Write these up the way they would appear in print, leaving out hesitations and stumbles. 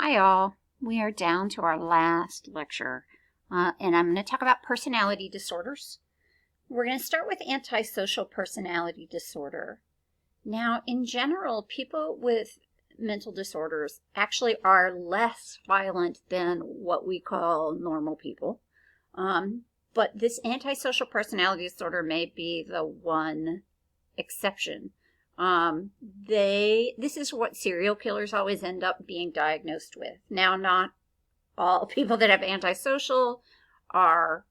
Hi all, we are down to our last lecture, and I'm going to talk about personality disorders. We're going to start with antisocial personality disorder. Now, in general, people with mental disorders actually are less violent than what we call normal people, but this antisocial personality disorder may be the one exception. This is what serial killers always end up being diagnosed with. Now, not all people that have antisocial are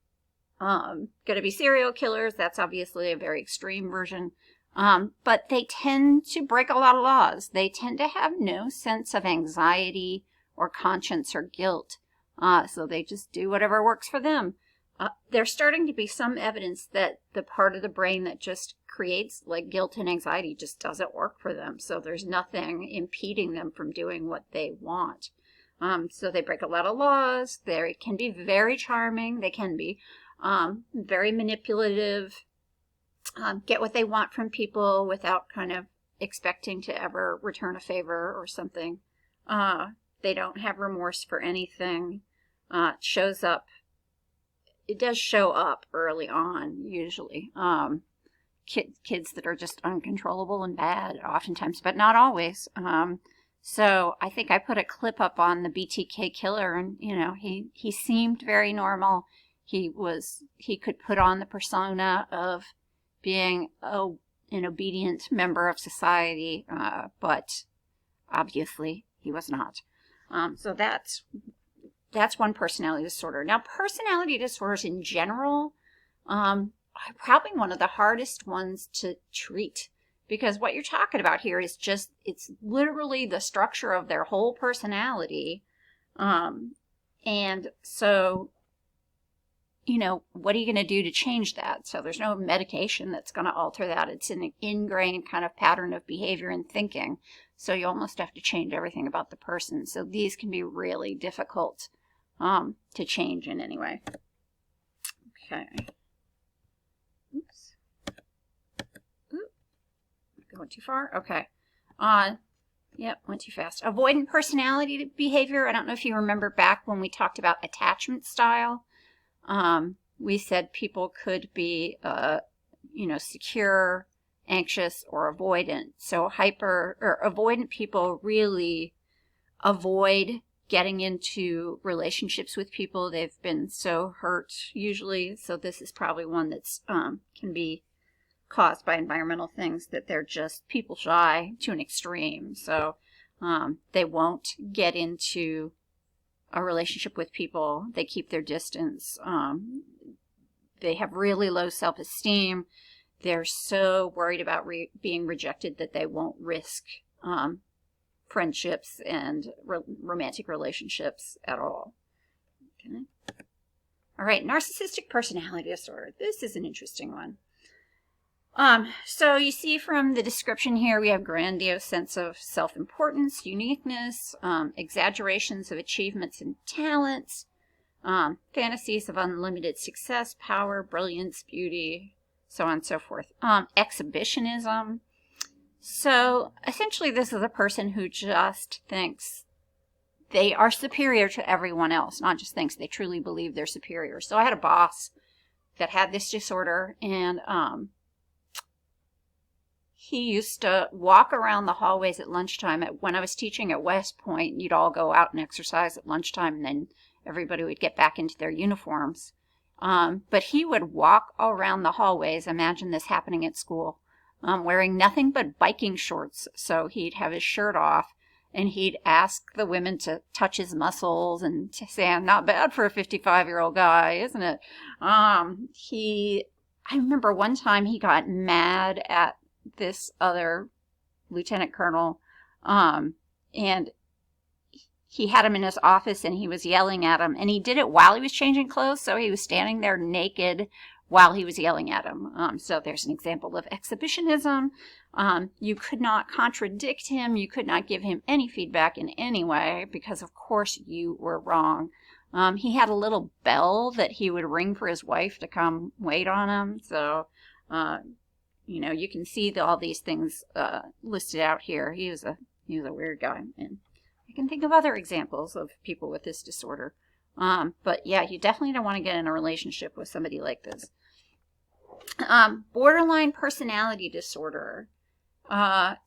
going to be serial killers. That's obviously a very extreme version. But they tend to break a lot of laws. They tend to have no sense of anxiety or conscience or guilt. So they just do whatever works for them. There's starting to be some evidence that the part of the brain that just creates like guilt and anxiety just doesn't work for them. So there's nothing impeding them from doing what they want. So they break a lot of laws. They can be very charming. They can be very manipulative, get what they want from people without kind of expecting to ever return a favor or something. They don't have remorse for anything. It does show up early on, usually. Kids that are just uncontrollable and bad, oftentimes, but not always. So I think I put a clip up on the BTK killer, and he seemed very normal. He could put on the persona of being an obedient member of society, but obviously he was not. So that's one personality disorder. Now, personality disorders in general are probably one of the hardest ones to treat, because what you're talking about here is it's literally the structure of their whole personality. And so, what are you going to do to change that? So there's no medication that's going to alter that. It's an ingrained kind of pattern of behavior and thinking. So you almost have to change everything about the person. So these can be really difficult to change in any way. Okay. Oops. Oop. Going too far? Okay. Yep, went too fast. Avoidant personality behavior. I don't know if you remember back when we talked about attachment style. We said people could be, secure, anxious, or avoidant. So avoidant people really avoid getting into relationships with people. They've been so hurt usually. So this is probably one that's can be caused by environmental things, that they're just people shy to an extreme. So they won't get into a relationship with people. They keep their distance. They have really low self-esteem. They're so worried about being rejected that they won't risk friendships and romantic relationships at all. Okay. All right, narcissistic personality disorder. This is an interesting one. So you see from the description here, we have grandiose sense of self-importance, uniqueness, exaggerations of achievements and talents, fantasies of unlimited success, power, brilliance, beauty, so on and so forth. Exhibitionism. So essentially this is a person who just thinks they are superior to everyone else, not just thinks, they truly believe they're superior. So I had a boss that had this disorder, and he used to walk around the hallways at lunchtime. When I was teaching at West Point, you'd all go out and exercise at lunchtime, and then everybody would get back into their uniforms. But he would walk around the hallways, imagine this happening at school, wearing nothing but biking shorts. So he'd have his shirt off, and he'd ask the women to touch his muscles and to say, "I'm not bad for a 55-year-old guy, isn't it?" I remember one time he got mad at this other lieutenant colonel, and he had him in his office, and he was yelling at him, and he did it while he was changing clothes, so he was standing there naked while he was yelling at him. So there's an example of exhibitionism. You could not contradict him. You could not give him any feedback in any way, because of course you were wrong. He had a little bell that he would ring for his wife to come wait on him. So you can see all these things listed out here. He was a weird guy, and I can think of other examples of people with this disorder. But yeah, you definitely don't want to get in a relationship with somebody like this. Borderline personality disorder.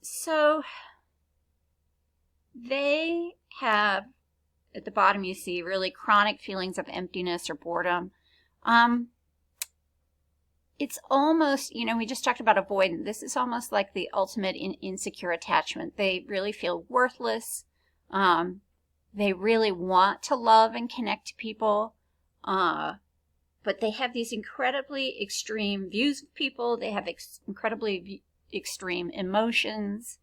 So they have, at the bottom you see, really chronic feelings of emptiness or boredom. It's almost, we just talked about avoidance. This is almost like the ultimate insecure attachment. They really feel worthless. They really want to love and connect to people. But they have these incredibly extreme views of people. They have incredibly extreme emotions.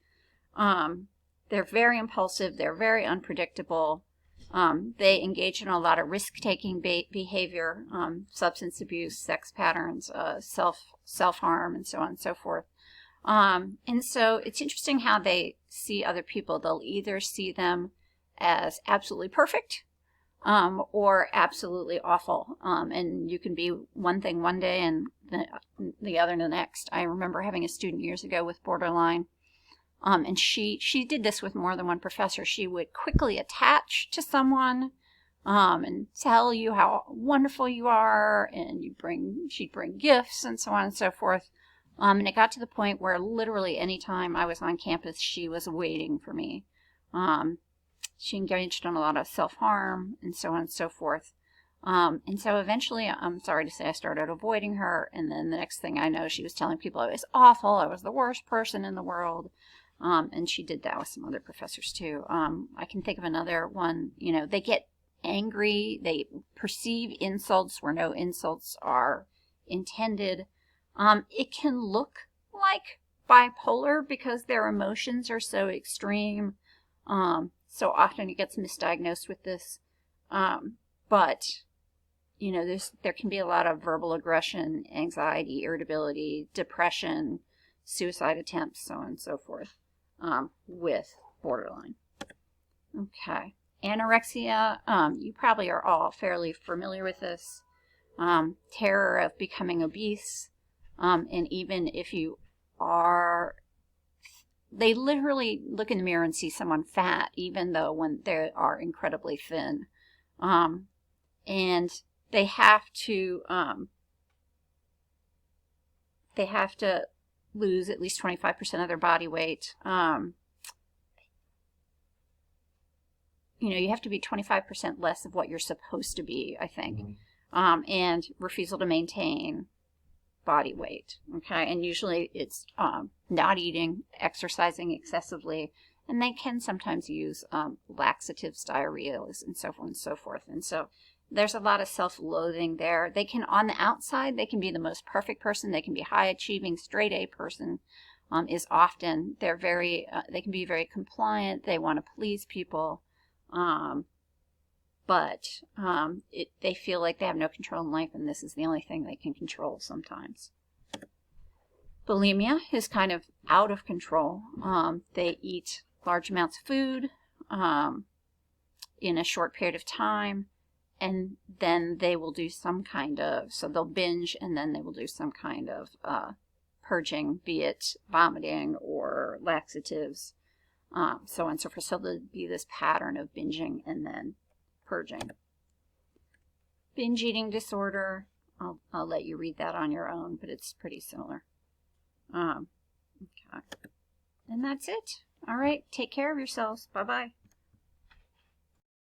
They're very impulsive. They're very unpredictable. They engage in a lot of risk-taking behavior, substance abuse, sex patterns, self-harm, and so on and so forth. And so it's interesting how they see other people. They'll either see them as absolutely perfect, or absolutely awful. And you can be one thing one day and the other the next. I remember having a student years ago with borderline. And she did this with more than one professor. She would quickly attach to someone, and tell you how wonderful you are, and she'd bring gifts and so on and so forth. And it got to the point where literally any time I was on campus, she was waiting for me. She engaged in a lot of self-harm and so on and so forth. And so eventually, I'm sorry to say, I started avoiding her. And then the next thing I know, she was telling people I was awful. I was the worst person in the world. And she did that with some other professors too. I can think of another one. They get angry. They perceive insults where no insults are intended. It can look like bipolar because their emotions are so extreme. So often it gets misdiagnosed with this. But there can be a lot of verbal aggression, anxiety, irritability, depression, suicide attempts, so on and so forth, with borderline. Okay. Anorexia, you probably are all fairly familiar with this. Terror of becoming obese, and even if you are, they literally look in the mirror and see someone fat, even though when they are incredibly thin. And they have to lose at least 25% of their body weight. You have to be 25% less of what you're supposed to be, I think. Mm-hmm. And refusal to maintain body weight. Okay, and usually it's not eating, exercising excessively, and they can sometimes use laxatives, diarrheas, and so on and so forth. And so there's a lot of self-loathing there. They can, on the outside, they can be the most perfect person. They can be high-achieving, straight-A person. Is often they can be very compliant. They want to please people, but they feel like they have no control in life, and this is the only thing they can control sometimes. Bulimia is kind of out of control. They eat large amounts of food in a short period of time. And then they will do some kind of, so they'll binge, and then they will do some kind of purging, be it vomiting or laxatives, so on and so forth. So there'll be this pattern of binging and then purging. Binge eating disorder, I'll let you read that on your own, but it's pretty similar. Okay. And that's it. All right, take care of yourselves. Bye-bye.